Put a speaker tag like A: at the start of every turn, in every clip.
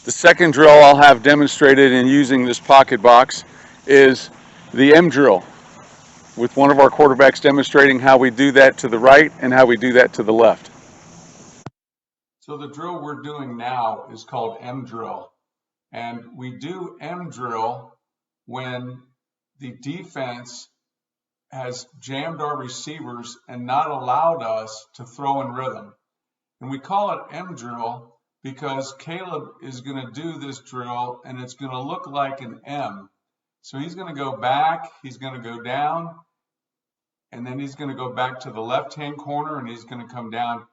A: The second drill I'll have demonstrated in using this pocket box is the M drill, with one of our quarterbacks demonstrating how we do that to the right and how we do that to the left.
B: So the drill we're doing now is called M drill. And we do M drill when the defense has jammed our receivers and not allowed us to throw in rhythm. And we call it M drill because Caleb is going to do this drill and it's going to look like an M. So he's going to go back, he's going to go down, and then he's going to go back to the left-hand corner and he's going to come down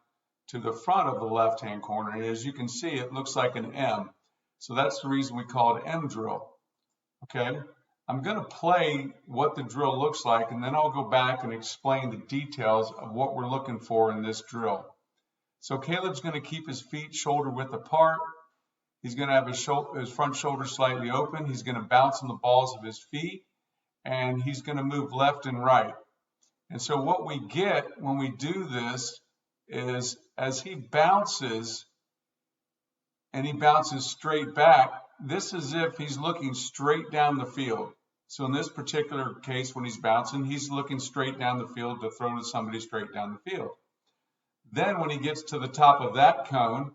B: to the front of the left-hand corner. And as you can see, it looks like an M. So that's the reason we call it M drill. Okay, I'm going to play what the drill looks like, and then I'll go back and explain the details of what we're looking for in this drill. So Caleb's going to keep his feet shoulder width apart. He's going to have his front shoulder slightly open. He's going to bounce on the balls of his feet, and he's going to move left and right. And so what we get when we do this is as he bounces, and he bounces straight back, this is as if he's looking straight down the field. So in this particular case, when he's bouncing, he's looking straight down the field to throw to somebody straight down the field. Then when he gets to the top of that cone,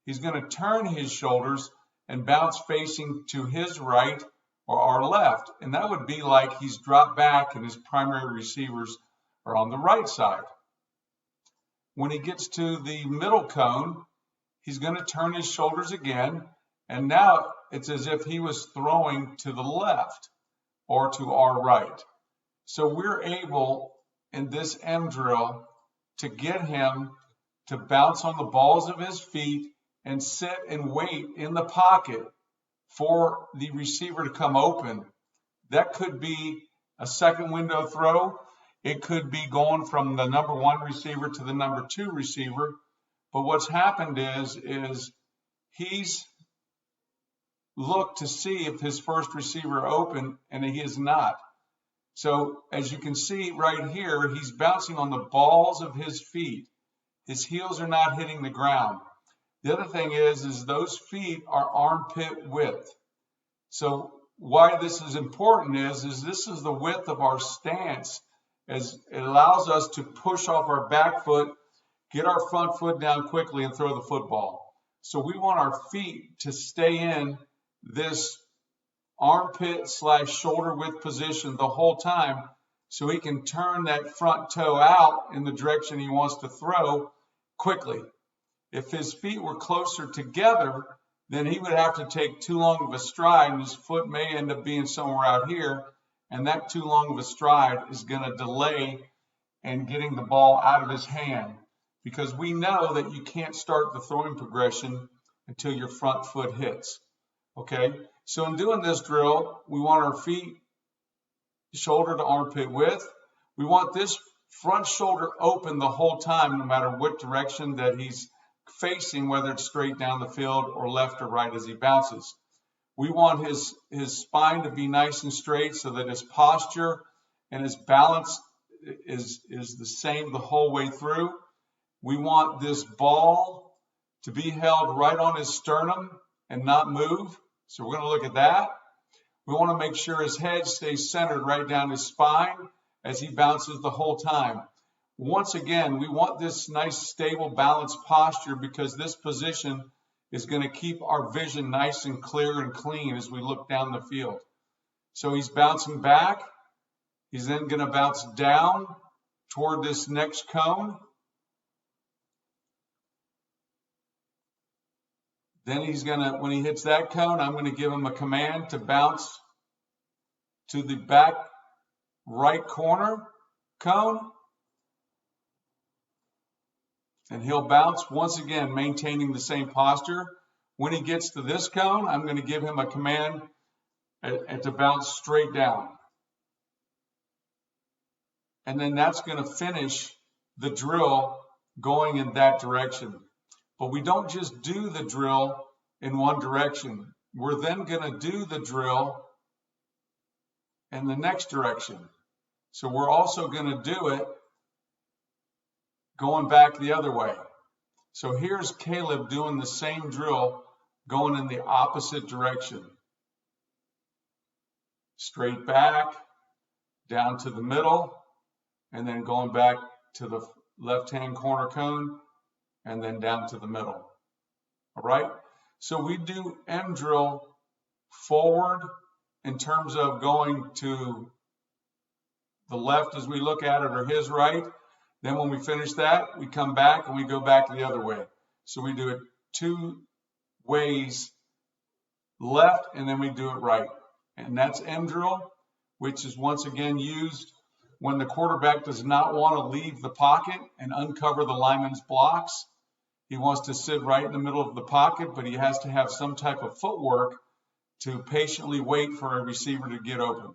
B: he's going to turn his shoulders and bounce facing to his right or our left. And that would be like he's dropped back and his primary receivers are on the right side. When he gets to the middle cone, he's going to turn his shoulders again. And now it's as if he was throwing to the left or to our right. So we're able in this M drill to get him to bounce on the balls of his feet and sit and wait in the pocket for the receiver to come open. That could be a second window throw. It could be going from the number 1 receiver to the number 2 receiver. But what's happened is he's looked to see if his first receiver opened, and he is not. So as you can see right here, he's bouncing on the balls of his feet. His heels are not hitting the ground. The other thing is those feet are armpit width. So why this is important is this is the width of our stance, as it allows us to push off our back foot, get our front foot down quickly and throw the football. So we want our feet to stay in this armpit / shoulder width position the whole time, so he can turn that front toe out in the direction he wants to throw quickly. If his feet were closer together, then he would have to take too long of a stride, and his foot may end up being somewhere out here, and that too long of a stride is going to delay in getting the ball out of his hand, because we know that you can't start the throwing progression until your front foot hits. Okay, so in doing this drill, we want our feet shoulder to armpit width. We want this front shoulder open the whole time, no matter what direction that he's facing, whether it's straight down the field or left or right as he bounces. We want his spine to be nice and straight so that his posture and his balance is the same the whole way through. We want this ball to be held right on his sternum and not move. So we're going to look at that. We want to make sure his head stays centered right down his spine as he bounces the whole time. Once again, we want this nice, stable, balanced posture, because this position is going to keep our vision nice and clear and clean as we look down the field. So he's bouncing back. He's then going to bounce down toward this next cone. Then he's going to, when he hits that cone, I'm going to give him a command to bounce to the back right corner cone. And he'll bounce once again, maintaining the same posture. When he gets to this cone, I'm going to give him a command to bounce straight down. And then that's going to finish the drill going in that direction. But we don't just do the drill in one direction. We're then going to do the drill in the next direction. So we're also going to do it going back the other way. So here's Caleb doing the same drill going in the opposite direction. Straight back, down to the middle, and then going back to the left-hand corner cone, and then down to the middle. All right? So we do M drill forward in terms of going to the left as we look at it, or his right. Then when we finish that, we come back and we go back the other way. So we do it 2 ways, left, and then we do it right. And that's M drill, which is once again used when the quarterback does not want to leave the pocket and uncover the lineman's blocks. He wants to sit right in the middle of the pocket, but he has to have some type of footwork to patiently wait for a receiver to get open.